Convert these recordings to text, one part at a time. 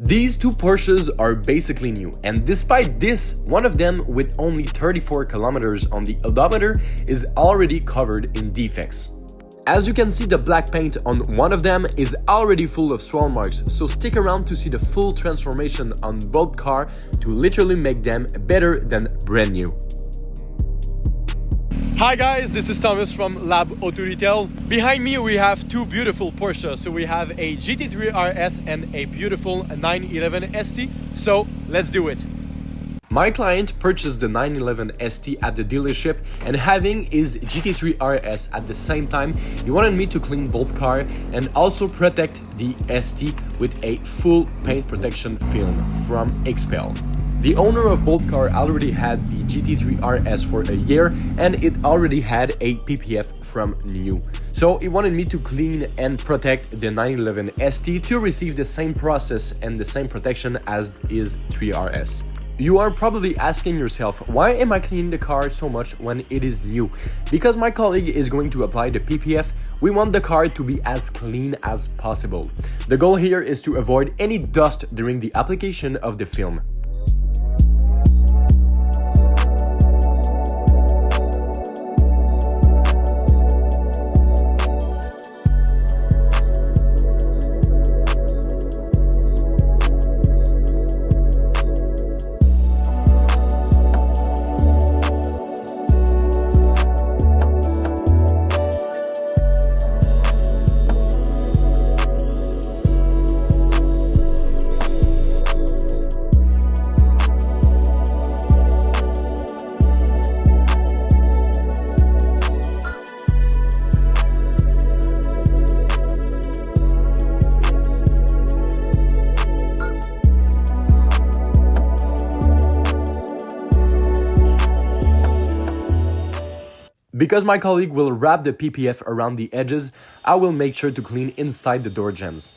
These two Porsches are basically new, and despite this, one of them with only 34 kilometers on the odometer is already covered in defects. As you can see, the black paint on one of them is already full of swirl marks, so stick around to see the full transformation on both cars to literally make them better than brand new. Hi guys, this is Thomas from Lab Auto Retail. Behind me we have two beautiful Porsches. So we have a GT3 RS and a beautiful 911 ST. So let's do it. My client purchased the 911 ST at the dealership, and having his GT3 RS at the same time, he wanted me to clean both cars and also protect the ST with a full paint protection film from Expel. The owner of both cars already had the GT3 RS for a year, and it already had a PPF from new. So he wanted me to clean and protect the 911 ST to receive the same process and the same protection as his 3RS. You are probably asking yourself, why am I cleaning the car so much when it is new? Because my colleague is going to apply the PPF, we want the car to be as clean as possible. The goal here is to avoid any dust during the application of the film. Because my colleague will wrap the PPF around the edges, I will make sure to clean inside the door jambs.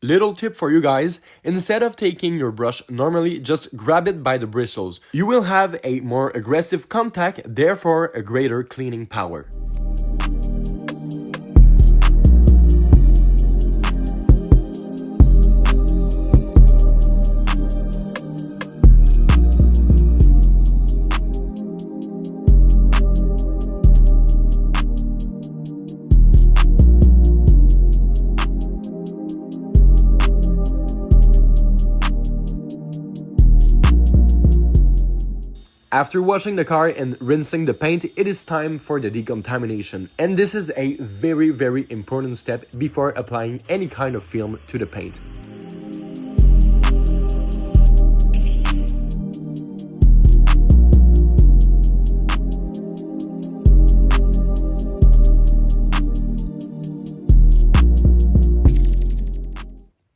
Little tip for you guys, instead of taking your brush normally, just grab it by the bristles. You will have a more aggressive contact, therefore a greater cleaning power. After washing the car and rinsing the paint, it is time for the decontamination. And this is a very important step before applying any kind of film to the paint.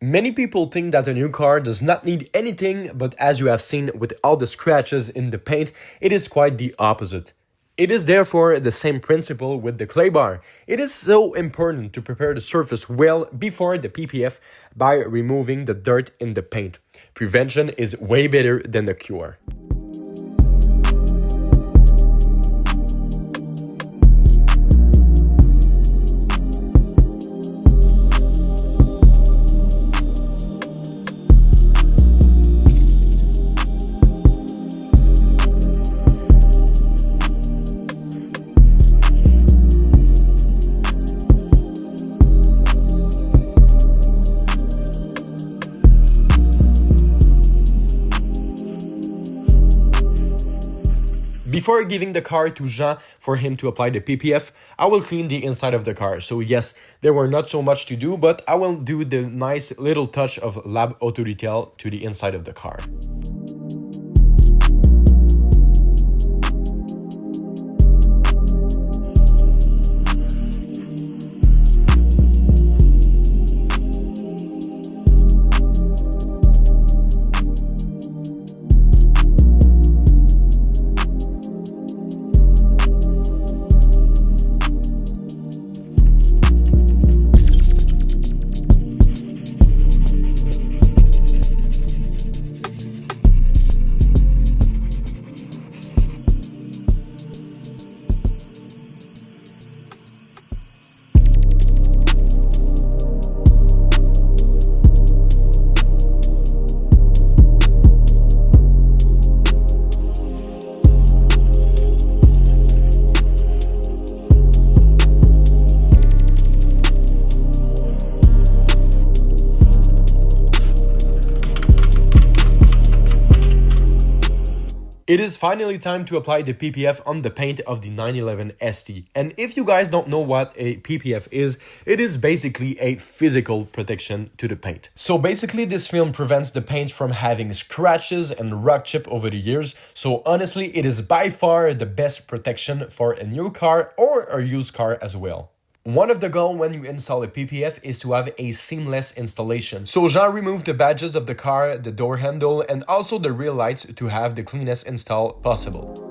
Many people think that a new car does not need anything, but as you have seen with all the scratches in the paint, it is quite the opposite. It is therefore the same principle with the clay bar. It is so important to prepare the surface well before the PPF by removing the dirt in the paint. Prevention is way better than the cure. Before giving the car to Jean for him to apply the PPF, I will clean the inside of the car. So yes, there were not so much to do, but I will do the nice little touch of Lab Auto Detail to the inside of the car. It is finally time to apply the PPF on the paint of the 911 ST. And if you guys don't know what a PPF is, it is basically a physical protection to the paint. So basically this film prevents the paint from having scratches and rock chip over the years. So honestly, it is by far the best protection for a new car or a used car as well. One of the goals when you install a PPF is to have a seamless installation. So Jean removed the badges of the car, the door handle, and also the rear lights to have the cleanest install possible.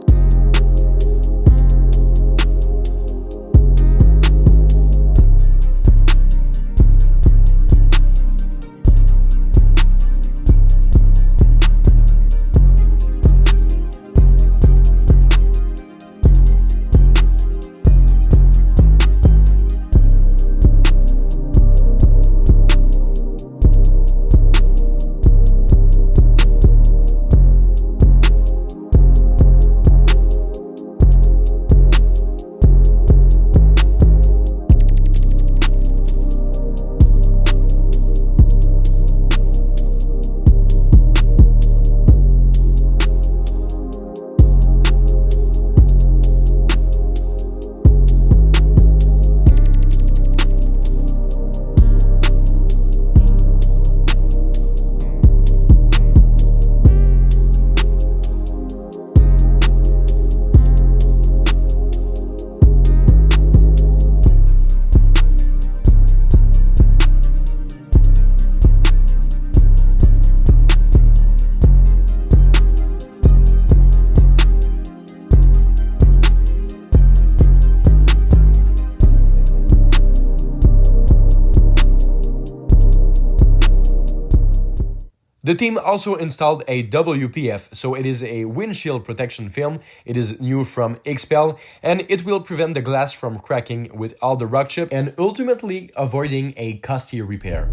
The team also installed a WPF, so it is a windshield protection film. It is new from XPEL and it will prevent the glass from cracking with all the rock chip and ultimately avoiding a costly repair.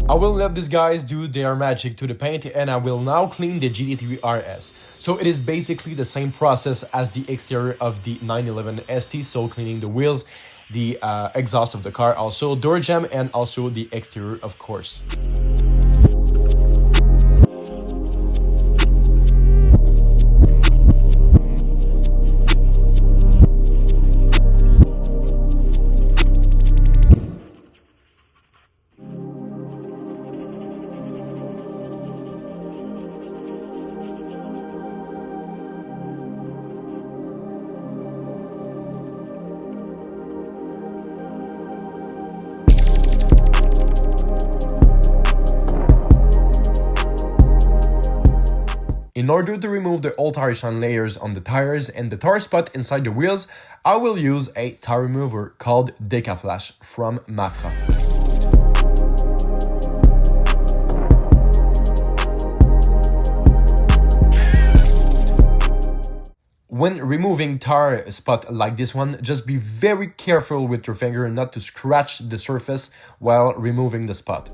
I will let these guys do their magic to the paint and I will now clean the GT3 RS. So it is basically the same process as the exterior of the 911 ST, so cleaning the wheels, the exhaust of the car, also door jamb and also the exterior of course. In order to remove the old tire shine layers on the tires and the tar spot inside the wheels, I will use a tire remover called Deca Flash from Mafra. When removing tar spot like this one, just be very careful with your finger not to scratch the surface while removing the spot.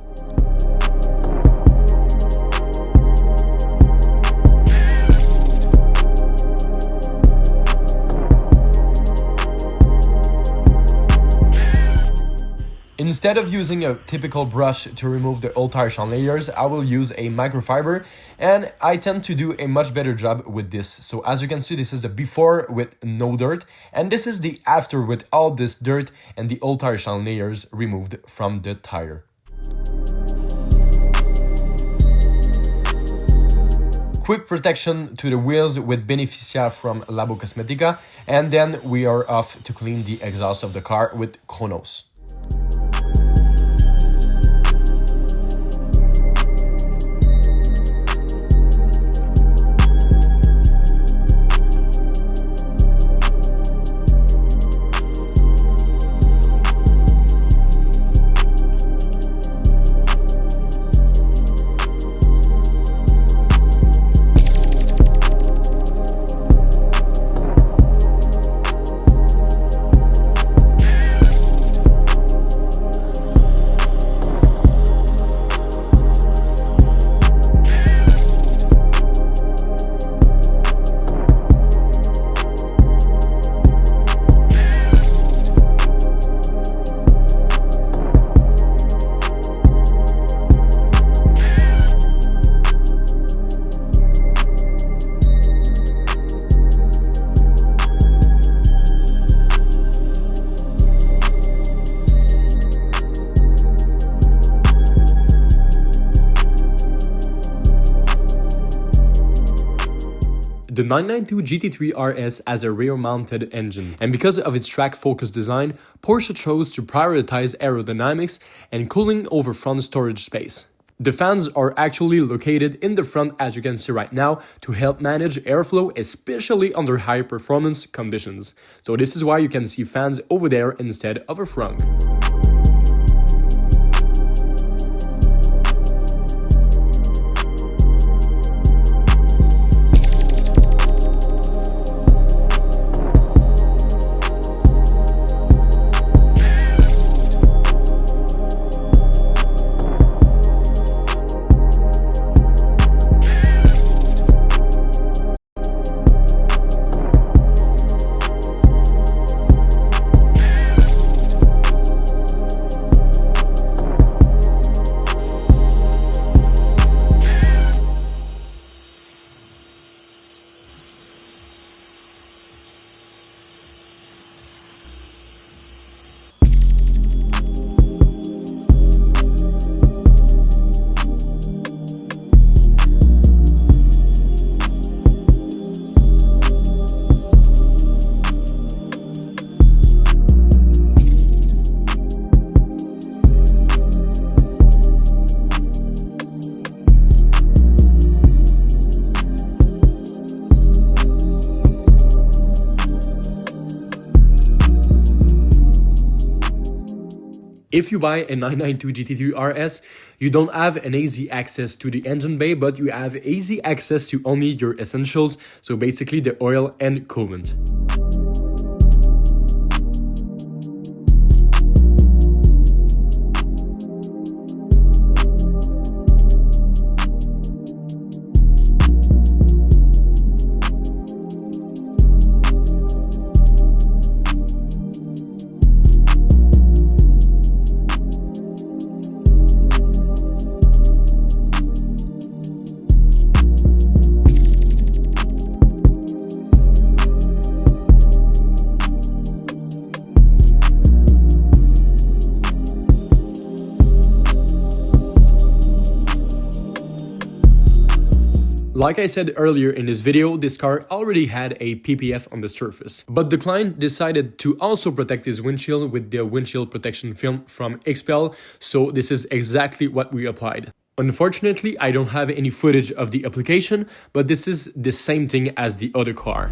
Instead of using a typical brush to remove the old tire shine layers, I will use a microfiber, and I tend to do a much better job with this. So as you can see, this is the before with no dirt, and this is the after with all this dirt and the old tire shine layers removed from the tire. Quick protection to the wheels with Beneficia from Labo Cosmetica, and then we are off to clean the exhaust of the car with Kronos. The 992 GT3 RS has a rear-mounted engine, and because of its track-focused design, Porsche chose to prioritize aerodynamics and cooling over front storage space. The fans are actually located in the front, as you can see right now, to help manage airflow, especially under high-performance conditions. So this is why you can see fans over there instead of a front. If you buy a 992 GT3 RS, you don't have an easy access to the engine bay, but you have easy access to only your essentials, so basically the oil and coolant. Like I said earlier in this video, this car already had a PPF on the surface, but the client decided to also protect his windshield with the windshield protection film from XPEL, so this is exactly what we applied. Unfortunately, I don't have any footage of the application, but this is the same thing as the other car.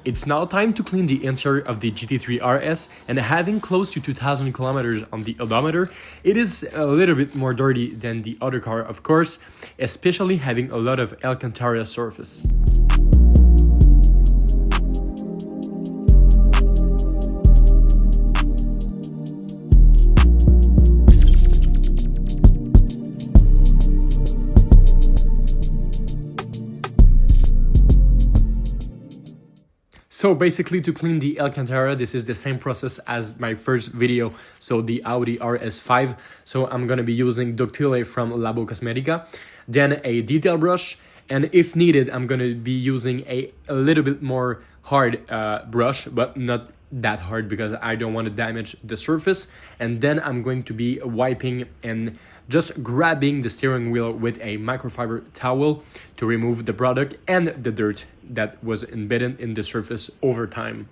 It's now time to clean the interior of the GT3 RS, and having close to 2000 kilometers on the odometer, it is a little bit more dirty than the other car, of course, especially having a lot of Alcantara surface. So basically, to clean the Alcantara, this is the same process as my first video, so the Audi RS5. So I'm gonna be using Ductile from Labo Cosmetica, then a detail brush, and if needed, I'm gonna be using a little bit more hard brush, but not that hard because I don't want to damage the surface. And then I'm going to be wiping and just grabbing the steering wheel with a microfiber towel to remove the product and the dirt that was embedded in the surface over time.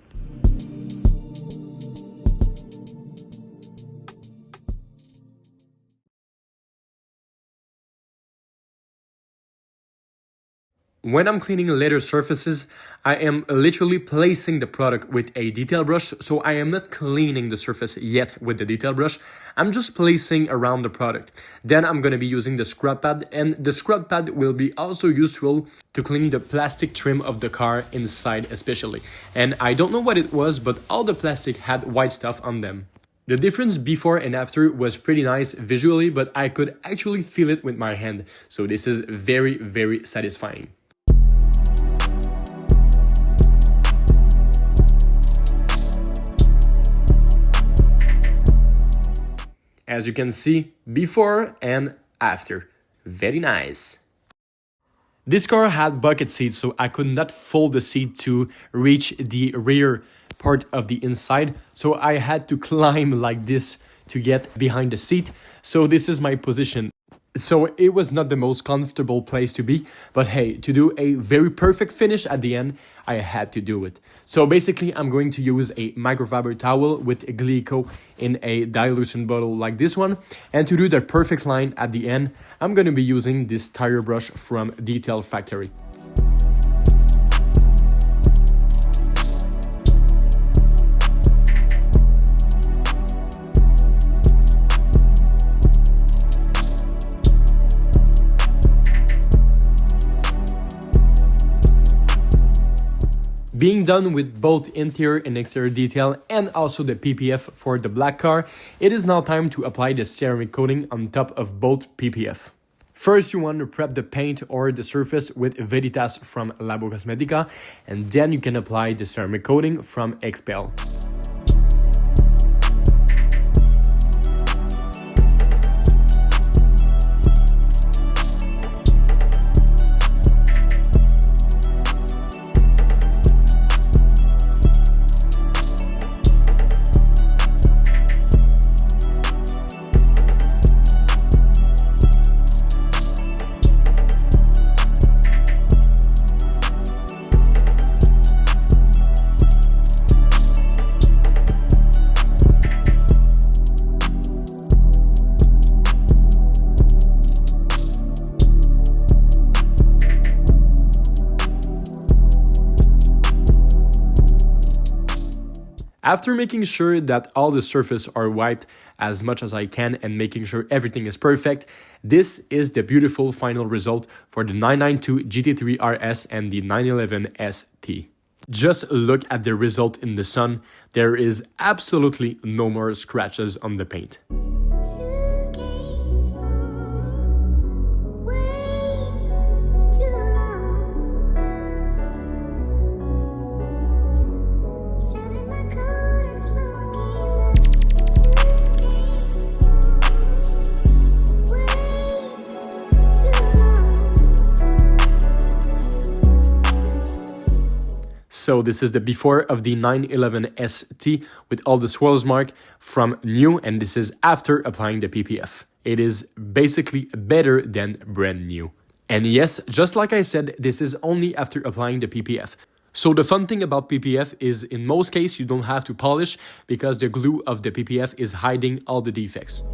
When I'm cleaning leather surfaces, I am literally placing the product with a detail brush, so I am not cleaning the surface yet with the detail brush. I'm just placing around the product. Then I'm going to be using the scrub pad, and the scrub pad will be also useful to clean the plastic trim of the car inside especially. And I don't know what it was, but all the plastic had white stuff on them. The difference before and after was pretty nice visually, but I could actually feel it with my hand. So this is very, very satisfying. As you can see, before and after. Very nice. This car had bucket seats, so I could not fold the seat to reach the rear part of the inside. So I had to climb like this to get behind the seat. So this is my position. So it was not the most comfortable place to be, but hey, to do a very perfect finish at the end, I had to do it. So basically, I'm going to use a microfiber towel with a Glico in a dilution bottle like this one. And to do the perfect line at the end, I'm going to be using this tire brush from Detail Factory. Being done with both interior and exterior detail and also the PPF for the black car, it is now time to apply the ceramic coating on top of both PPF. First, you want to prep the paint or the surface with Veritas from Labo Cosmetica, and then you can apply the ceramic coating from Expel. After making sure that all the surfaces are wiped as much as I can and making sure everything is perfect, this is the beautiful final result for the 992 GT3 RS and the 911 ST. Just look at the result in the sun. There is absolutely no more scratches on the paint. So this is the before of the 911 ST with all the swirls mark from new, and this is after applying the PPF. It is basically better than brand new. And yes, just like I said, this is only after applying the PPF. So the fun thing about PPF is in most cases you don't have to polish because the glue of the PPF is hiding all the defects.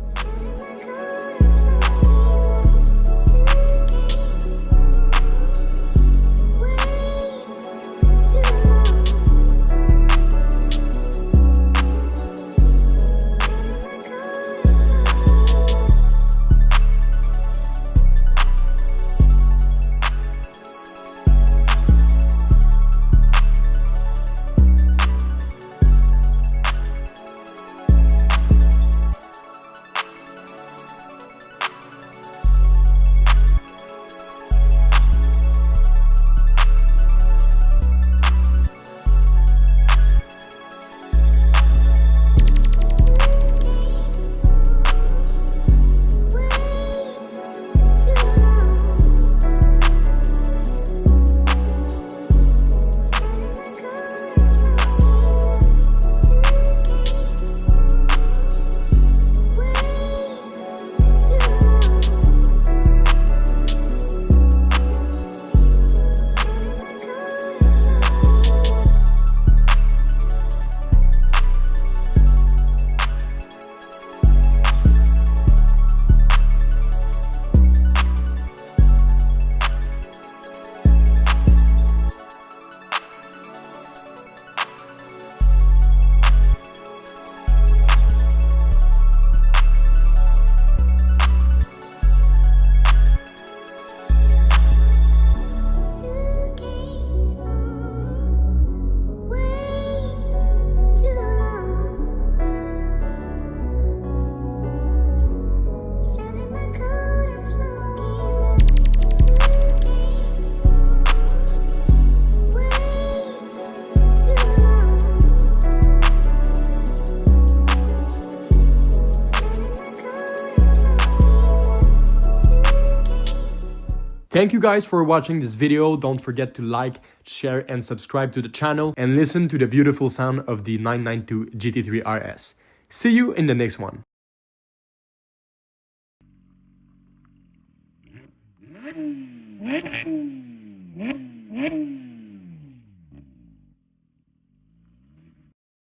Thank you guys for watching this video. Don't forget to like, share, and subscribe to the channel, and listen to the beautiful sound of the 992 GT3 RS. See you in the next one.